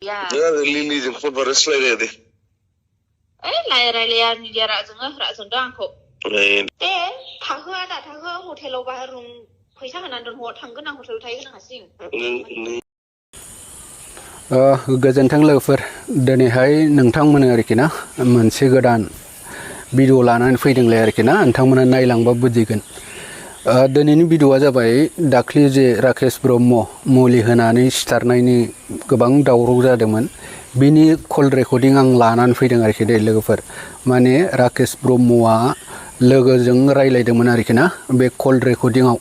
Ya. Ya, Lili jeung fon baris lain deh. Lain ni dia rak zengah kok. Lain. Tahu hotel lo baru पैसा होनानै दोनहर थांगोन आं hotel थाहैगोन हारसिं गोजोन्थों लोगोफोर दिनैहाय नोंथांमोननो आरोखि ना मोनसे गोदान भिडिअ लानानै फैदोंलाय आरोखि ना नोंथांमोना नायलांबा बुजिगोन दिनैनि भिडिअआ जाबाय दाख्लि जे राकेश ब्रह्म मुलि होनानै सिथारनायनि गोबां दावराव जादोंमोन बिनि कल रेकर्डिं आं लानानै फैदों आरोखि दे लोगोफोर माने राकेश ब्रह्मआ लोगोजों रायलायदोंमोन आरोखि ना बे कल रेकर्डिंआव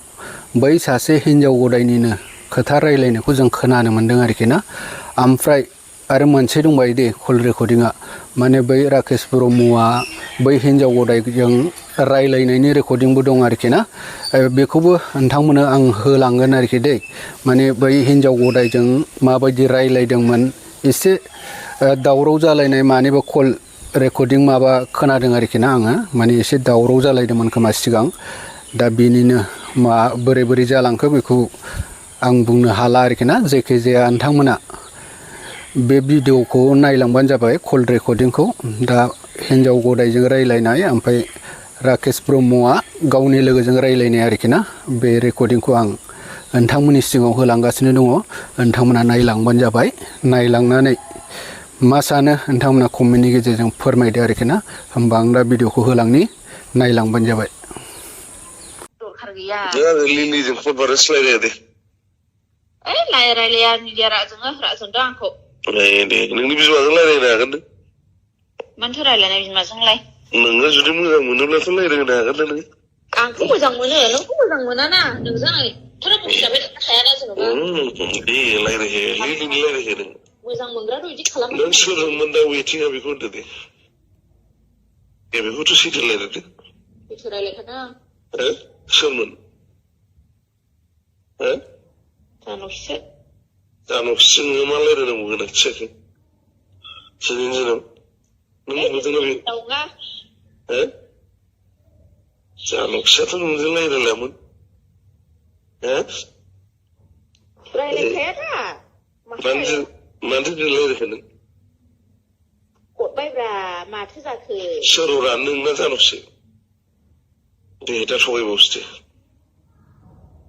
बै सासे हिन्जाव गदायनिनो खोथा रायलायनायखौ जों खोनानो मोन्दों आरोखि ना ओमफ्राय आरो मोनसे दंबायो दे कल रेकर्डिंआ माने बै राकेश ब्रह्मआ बै हिन्जाव गदायजों रायलायनायनि रेकर्डिंबो दं आरोखि ना बेखौबो नोंथांमोननो आं होलांगोन आरोखि दे माने बै हिन्जाव गदायजों माबायदि रायलायदोंमोन एसे दावराव जालायनाय मानिबा कल रेकर्डिं माबा खोनादों आरोखि ना आङो माने एसे दावराव जालायदोंमोन खोमा सिगां दा बिनिनो बोरै जालांखो बेखौ आं बुंनो हाला आरोखि ना जायखिजाया नोंथांमोना बे भिडिअखौ नायलांबानो जाबाय कल रेकर्डिंखौ दा हिन्जाव गदायजों रायलायनाय ओमफ्राय राकेश ब्रह्मआ गावनि लोगोजों रायलायनाय आरोखि ना बे रेकर्डिंखौ आं नोंथांमोननि सिगाङाव होलांगासिनो दङ नोंथांमोना नायलांबानो जाबाय नायलांनानै मा सानो नोंथांमोना कमेन्टनि गेजेरजों फोरमायदो आरोखि ना होमबा आं दा भिडिअखौ होलांनि नायलांबानो जाबाय Ya, Lili jeung fon baris lain deh. lain ni dia rak zengah kok. Lain deh. Nोंनि बिमाजों रायलायनो हागोन नों? मानोथो रायलायनाय बिमाजोंलाय? नोङो जुदि मोजां मोनोब्लाथ' रायलायनो हागोन नोङो। आंखौ मोजां मोनो नोंखौ मोजां मोनाना नोंजों थोरा बुंजाबाय थाखायाना जेनेबा दे रायलायहे लिलिनि रायलायहे नों मोजां मोनग्राथ' बिदि खालामो नों सोरमोन दा वेटिंआ बेखौ होनदो दे बेखौथ' सैथो रायलायदो सैथो रायलायखादों सोरमोन जानोखिसो नोङो मा रायलायनांगौ गोनांथि जाखो दिनैनि दिनाव नों नुदोंना बे जानोखियाथ' नोंजों रायलायामोन रायलायखाया दा मानोथो रायलायखो नों हरबायब्रा माथो जाखो सोर हरा नोंना जानोखिसो दे दा थगायबावसो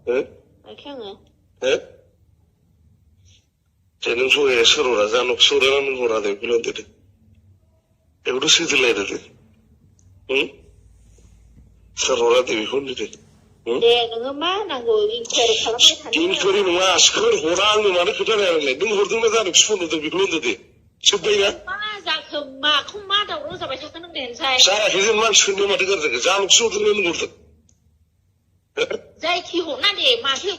दे आङो दे नों थगाया सोर हरा जानोखिसो हरा नों हरा दे बेखौल' होनदो दे बेखौथ' सैथो रायलायदो दे सोर हरा दे बेखौ होनदो दे दे नोङो मा नांगौ इनकुवारि खालामबाय थानो इनकुवारि नङा सोर हरा आंनो मानो खोथा रायलायलाय नों हरदोंना जानोखिसो फन हरदों बेखौल' होनदो दे जोब्बायना मा जाखो माखौ मा दावराव जाबाय थाखो नों देनसाय जायाखै जों मानसिफोरनो माथो गाज्रि जाखो जानोखिसो हरदोंना नों हरदों जायखि हरना दे माथो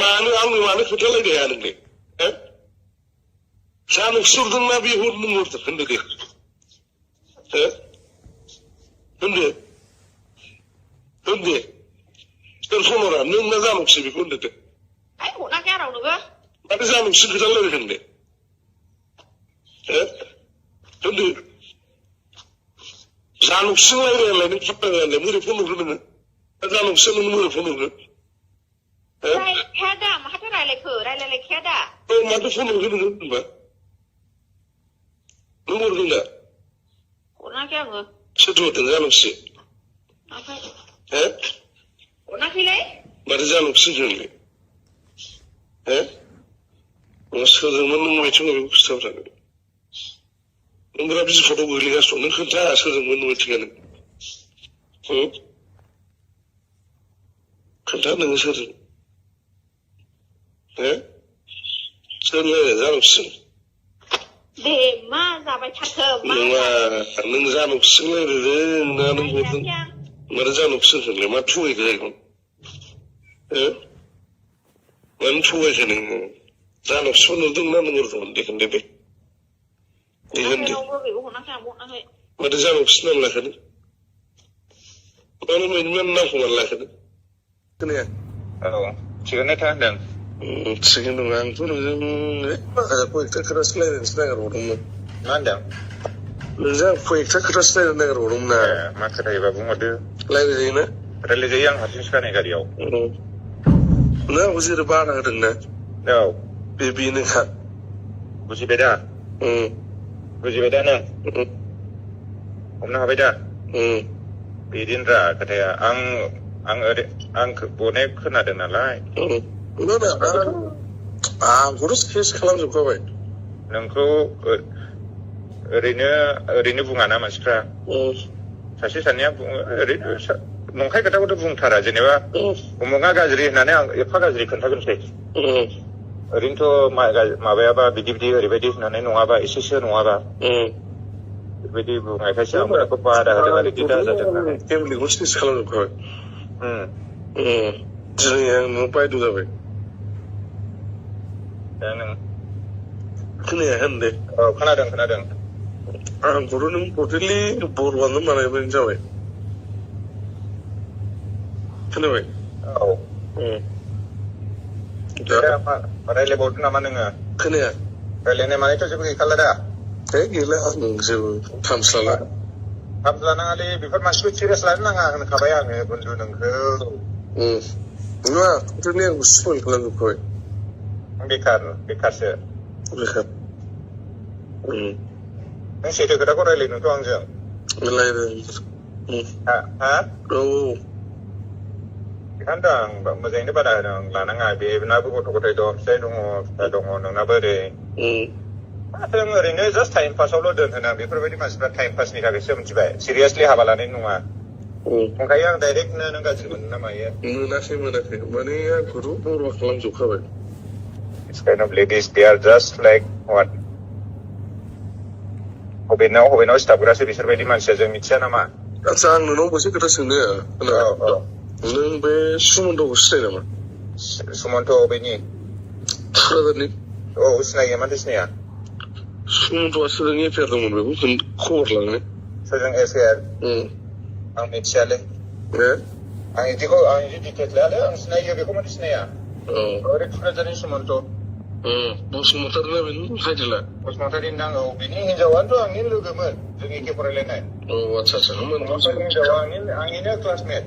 मानो आंनो मानो खोथा रायलाय हाया नोंलाय जानोखिसो हरदोंना बे नों हरदों होनदो दे होनदो सोर फन हरा नों ना जानोखिसो बेखौ होनदो दे हरनाखै आं रावनोबो माथो जानोखिसो खोथा रायलायखो नोंलाय होनदो जानोखिसो रायलायनाय नों फात्ता होआलाय बोरै फन हरगोन नोङो जानोखिसो नों बोरै फन हरगोन रायलायखाया दा माथो रायलायखाया दा माथो फन हरगोन नोङो होनबा नों हरदों दा हरनाखै आङो सोरथो हरदों जानोखिसो हरनाखैलै माथो जानोखिसो होनलाय सोरजोंमोन नों वेटिं बेखौ खिथाबाय थानो नों बिराद बिफदाव गोग्लैगासिनो नों खोन्था सोरजोंमोन वेटिंआ नों खोन्था नोङो सोरजों सोर रायलाय जानोखिसो दे मा जाबाय थाखो नङा नों जानोखिसो रायलायदों ना नों हरदों माथो जानोखिसो होनलाय मा थगायखो जायखौ मानो थगायखो नोङो जानोखिसो नुदों ना नों हरदोंमोन दे खोन्था दे माथो जानोखिसो नाम लाखो नों मानो नामखौ मानो लाखो नों खोनाया थिगानो था होनदों थिगैनो दङ आंथ' नोंजों माखासे कयेकथा खोथासो रायलायनोसो नागिरबावदोंमोन मा होनदों नोंजों आं कयेकथा खोथासो रायलायनो नागिरबावदोंमोन ना मा खोथायोबा बुंहरदो रायलायजायोना रायलायजायो आं हारसिंसो गानै गारियाव नों आंखौ जेरै बादा होदोंना औ बेनोखा बुजिबाय दा बुजिबाय दा नों हमनो हाबाय दा बिदिनोब्रा खोथाया आं अनेक खोनादों नालाय आंखौथ' केस खालामजोबखाबाय नोंखौ ओरैनो बुङाना मानसिफ्रा सासे सानैया बुङो ओरैनो नंखाय खोथाखौथ' बुंथारा जेनेबा उमुगा गाज्रि होननानै आं एफा गाज्रि खोन्थागोनसै ओरैनोथ' माबायाबा बिदि ओरैबायदि होननानै नङाबा एसेसो नङाबा बेबायदि बुंनायखायसो आं बेखौ बादा होदों आरो बिदि दाजादों होननानै फेमिलिखौ केस खालामजोबखाबाय दिनै आं न'आव बायद' जाबाय दा नों खोनाया होनदे औ खोनादों आंखौथ' नों टटेलि बरबादनो बानायबानो जाबाय खोनाबाय औ रायलायबावदो नामा नोङो खोनाया रायलायनाय मानेथ' जेबो गैखाला दा गैला आं जेबो थामस लाला थाब लानाङालै बेफोर मानसिखौ सिरियास लानो नाङा होनखाबाय आङो बन्धु नोंखौ नङा टटेलि आंखौ स्पइल खालामजोबखाबाय बेखारसो बेखार नों सैथो खोथाखौ रायलायनोथ' आंजों औ बेखायनोथ' आं मोजाङैनो बादा होदों लानाङा बेनाबो गथ' गथाय दं फिसाय दङ फिसा दङ नोंनाबो ओरै जों ओरैनो जास्ट टाइम पासावल' दोनहोना बेफोरबायदि मानसिफ्रा टाइम पासनि थाखायसो मिथिबाय सिरियासलि हाबा लानाय नङा ओंखायनो आं डाइरेक्टनो नों गाज्रि मोनो ना मायो मोनाखै माने आंखौथ' बरबाद खालामजोबखाबाय This kind of ladies, they are just like what? हबेनाव सिथाबग्रासो बिसोरबायदि मानसिया जों मिथिया नामा आदसा आं नोंनाव मोनसे खोथा सोंनो नों बे सुमन्तखौ सिनायो नामा सुमन्त अबेनि क'क्राझारनि औ सिनायो माथो सिनाया सुमन्तआ सोरजों एफियार दंमोन बेखौ खबर लांनो सोरजों एफियार आं मिथियालै आं बिदि डिटेल्स लायालै आं सिनायो बेखौ माथो सिनाया ओरै क'क्राझारनि सुमन्त बसुमतारी ना बेनो टाइटेला बसुमतारी दां औ बिनि हिनजावानोथ' आंनि लोगोमोन जों एखे फरायलायनाय आदसा हिनजावा आंनिनो क्लासमेट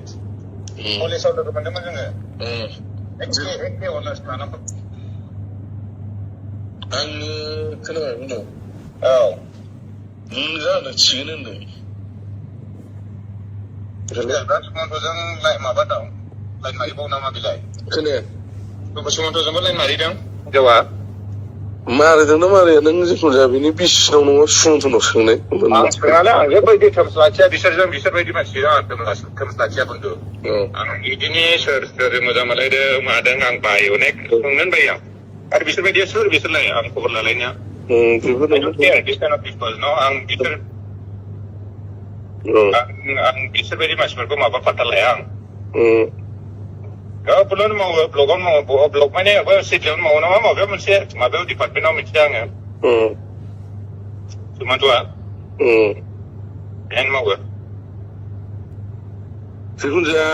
कलेजाव लोगो मोनदोंमोन जोङो एखे अनार्स लानांगौ आङो खोनाबाय उनाव औ जानो थिगैनो होनदों सुमन्तजों माबा दं लाइन मारिबाव नामा बिलाय खोनाया सुमन्तजोंबो लाइन मारिदों हिनजावा मारिदों ना मारिया नों जिखुनु जाया बेनि बिसिनाव नङा सुमन्तनाव सोंनाय आं सोङालै आं जेबोबायदि थोम्स लाखिया बिसोरबायदि मानसिजों आं थोम्स लाखिया बन्धु आं बिदिनि सोर मोजां मोनलायदों मादों आं बायो अनेक सोंनोनो बायो आं आरो बिसोरबायदिया सोर बिसोरलाय आं खबर लालायनाया आं बिसोरबायदि मानसिफोरखौ माबा फात्ता लाया आं गावखौनो मावो ब्लगावनो मावो ब्लग माने सिटियावनो मावो नामा माबायाव डिपार्टमेन्टआव मिथिया आङो सुमन्तआ बेहायनो मावो जिखुनु जाया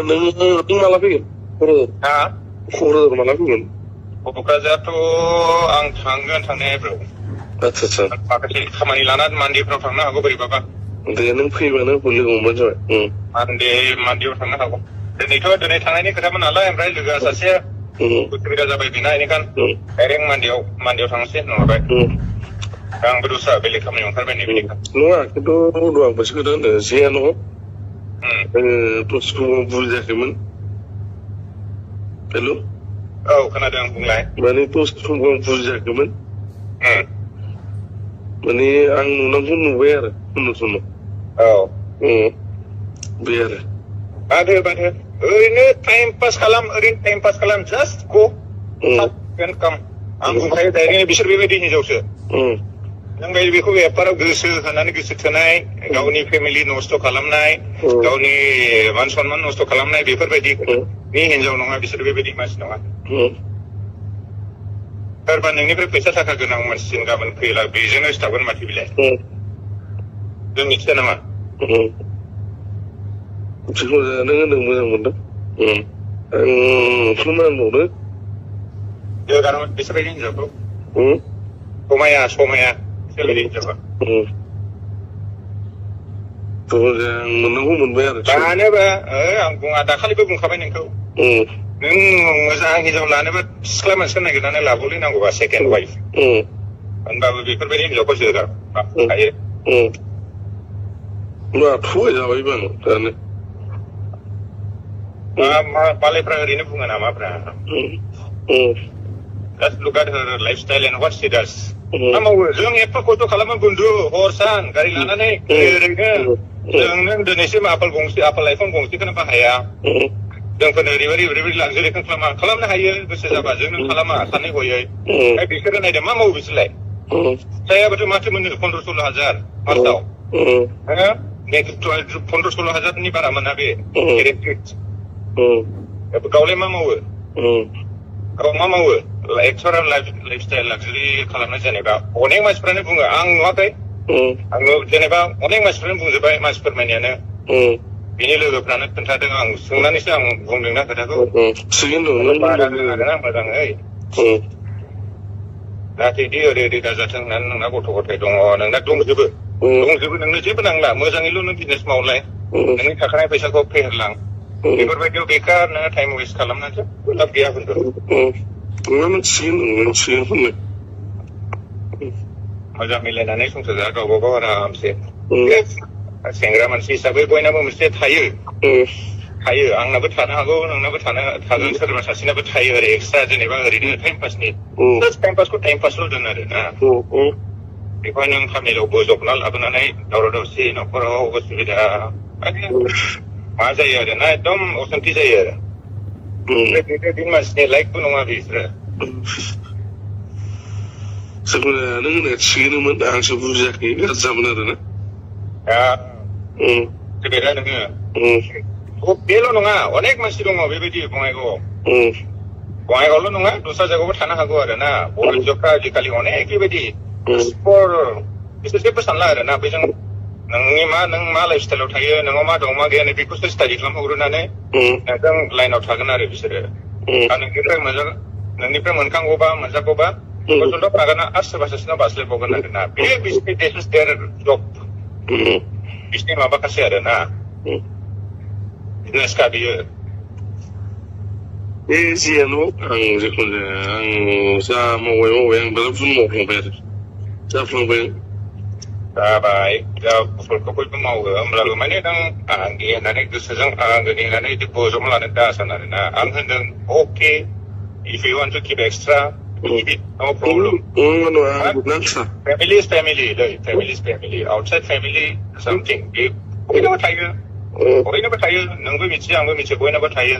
नों माला फैगोन क'क्राझार माला फैगोन क'क्राझारथ' आं थांगोन थांनाया ब्र आदसा माखासे खामानि लानानै मान्डेफ्राव थांनो हागौ बोरैबाबा दे नों फैबानो लोगो मोनबानो जाबाय मान्डेआव थांनो हागौ दिनै थांनायनि खोथामोन नालाय ओमफ्राय लोगोआ सासे उसुबिदा जाबाय बेना बेनिखायनो डाइरेक्ट मान्डेआव थांनोसै होनहरबाय आंबो दस्रा बेलेग खामानियाव ओंखारबाय नै बेनिखायनो नङा खिन्थु आं मोनसे खोथा होनदों जेया नङा दसेखौ बुजियाखैमोन हेल' औ खोनादों बुंलाय माने दसे समखौ आं बुजियाखैमोन माने आं नुनांगौ नुबाय आरो समाव औ बे आरो बादो ओरैनो टाइम पास खालाम जास्ट गो काम आं बुंखायो डाइरेक्ट बिसोर बेबायदि हिनजावसो नों बेखौ एफाराव गोसो होनानै गोसो थोनाय गावनि फेमिलि नस्थ' खालामनाय गावनि मान सनमान नस्थ' खालामनाय बेफोरबायदि हिनजाव नङा बिसोर बेबायदि मानसि नङा सोरबा नोंनिफ्राय फैसा थाखा गोनां मानसिजों गाबोन फैला बेजोंनो सिथाबगोन माथो बिलाय जों मिथिया नामा जिखुनु जाया नों होनदों मोजां मोनदों आं फोरमायबावनो बिसोरबायदि हिनजावखौ समाया सोलिदि हिनजावखौ मोननांगौ मोनबाय आरो लानोबा आं बुङा दाखालिबो बुंखाबाय नोंखौ नों मोजां हिनजाव लानोबा सिख्ला मानसिखौ नागिरनानै लाबोलै नांगौबा सेकेन्ड वाइफ होनबाबो बेफोरबायदि हिनजावखौ जोरा हायो मा थगायजाबायबो आं दानो मालायफ्रा ओरैनो बुङो नामाफ्रा Just look at her lifestyle and what she does. मा मावो जों एफा खस्थ' खालामो बन्धु हर सान गारि लानानै ओरैनो जों नों दिनैसिम आपेल आइफन गंसेखौनो बाहाया जोंफोरनो ओरैबायदि लाक्जारिखौ खालामनो हायो गोसो जाबा जों नों खालामा सानै हयै बिसोरो नायदो मा मावो बिसोरलाय फिसायाबोथ' माथो मोनो 15-16 हाजार मासाव 15-16 हाजारनि बारा मोना बे गावलाय मा मावो गाव मा मावो एक्टर लाइफस्टाइल लाक्जारि खालामनाय जेनेबा अनेक मानसिफ्रानो बुङो आं नुवाखै आङो जेनेबा अनेक मानसिफ्रानो बुंजोबबाय मानसि फोरमायनायानो बिनि लोगोफ्रानो खोन्थादों आं सोंनानैसो आं बुंदोंना खोथाखौ बारा रोङाना मोजाङै जाहाथे बिदि ओरै दाजाथों होननानै नोंना गथ' गथाय दङ नोंना दंजोबो नोंनो जेबो नांला मोजाङैल' नों बिजनेस मावलाय नोंनि थाखानाय फैसाखौ फेहेरलां बेफोरबायदियाव बेकार नोङो टाइम वेस्ट खालामनानैसो लाब गैया होनदों मोनसिगोन मोजां मिलायनानै संसार जा गावबा गाव आरामसे सेंग्रा मानसि हिसाबै बयनाबो मोनसे थायो आंनाबो थानो हागौ नोंनाबो थागोन सोरबा सासेनाबो थायो ओरै एक्सट्रा जेनेबा ओरैनो टाइम पासनि टाइम पासखौ टाइम पासल' दोन आरो ना बेखौहाय नों खामानियाव बोजबना लाबोनानै दावराव दावसि न'खराव उसुबिदा मा जायो आरो ना एकदम असान्थि जायो आरो बे मानसिनि लाइफबो नङा बिसोरो सोरबा नों होननाया थिगैनोमोन आंसो बुजियाखै गाज्रि जामोन आरो ना दा नोङो बेल' नङा अनेक मानसि दङ बेबायदि बङाइगावल' नङा दस्रा जायगायावबो थानो हागौ आरो ना बर' हिनजावफ्रा आजिखालि अनेक बेबायदि बिसोर जेबो सानला आरो ना बेजों नों मा लाइफ स्टाइलाव थायो नोंनाव मा दं मा गैया बेखौसो स्टाडि खालामहरनानै नोंजों लाइनाव थागोन आरो बिसोरो नोंनिफ्राय मोनखांगौबा मोनजागौबा गथ'थ' थागोन आरो सोरबा सासेनाव बास्लायबावगोन आरो ना बे बिसोरनि जब बिसोरनि माबाखासै आरो ना बिजनेसखा बियो बे जियानो आं जिखुनु जाया आं जा मावबाय आं बिराद भुल मावफ्लांबाय आरो जाफ्लांबाय जाबाय जा फसलखौ बयबो मावो होमब्लाबो माने नों आंनि होननानै गोसोजों आंगोनि होननानै बोजबना लानो दासान आरो ना आं होनदों अके if you want to keep extra keep it no problem family is family outside family something बयनाबो थायो नोंबो मिथियो आंबो मिथियो बयनाबो थायो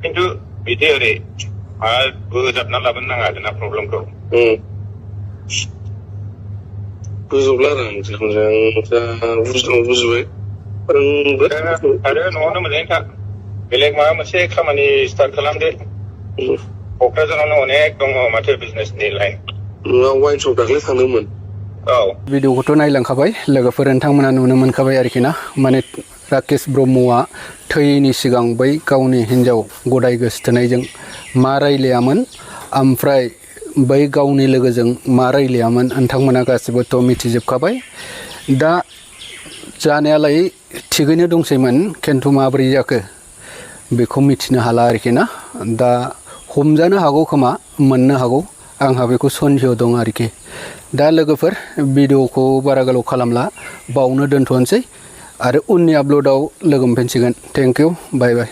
खिन्थु बिदि ओरै बोजाबना लाबोनो नाङा आरोना प्रब्लेमखौ बुजोबला आरो आं जिखुनु जाया बुजिबाय आरो न'आवनो मोजाङै था बेलेग माबा मोनसे खामानि स्टार्ट खालामदो क'क्राझारावनो अनेक दङ माथो बिजनेसनि लाइन वाइन शप दाख्लै थांदोंमोन भिडिअखौथ' नायलांखाबाय लोगोफोर नोंथांमोना नुनो मोनखाबाय आरोखि ना माने राकेश ब्रह्मआ थैयैनि सिगां बै गावनि हिन्जाव गदाय गोसथोनायजों मा रायलायामोन ओमफ्राय बै गावनि लोगोजों मा रायलायामोन नोंथांमोना गासिबोथ' मिथिजोबखाबाय दा जानायालाय थिगैनो दंसैमोन खिन्थु माबोरै जाखो बेखौ मिथिनो हाला आरोखि ना दा हमजानो हागौ खोमा मोननो हागौ आंहा बेखौ सन्देह दं आरोखि दा लोगोफोर भिडिअखौ बारा गोलाव खालामला बावनो दोनथ'नोसै आरो उननि आपल'डआव लोगो मोनफिनसिगोन थेंक इउ बाय बाय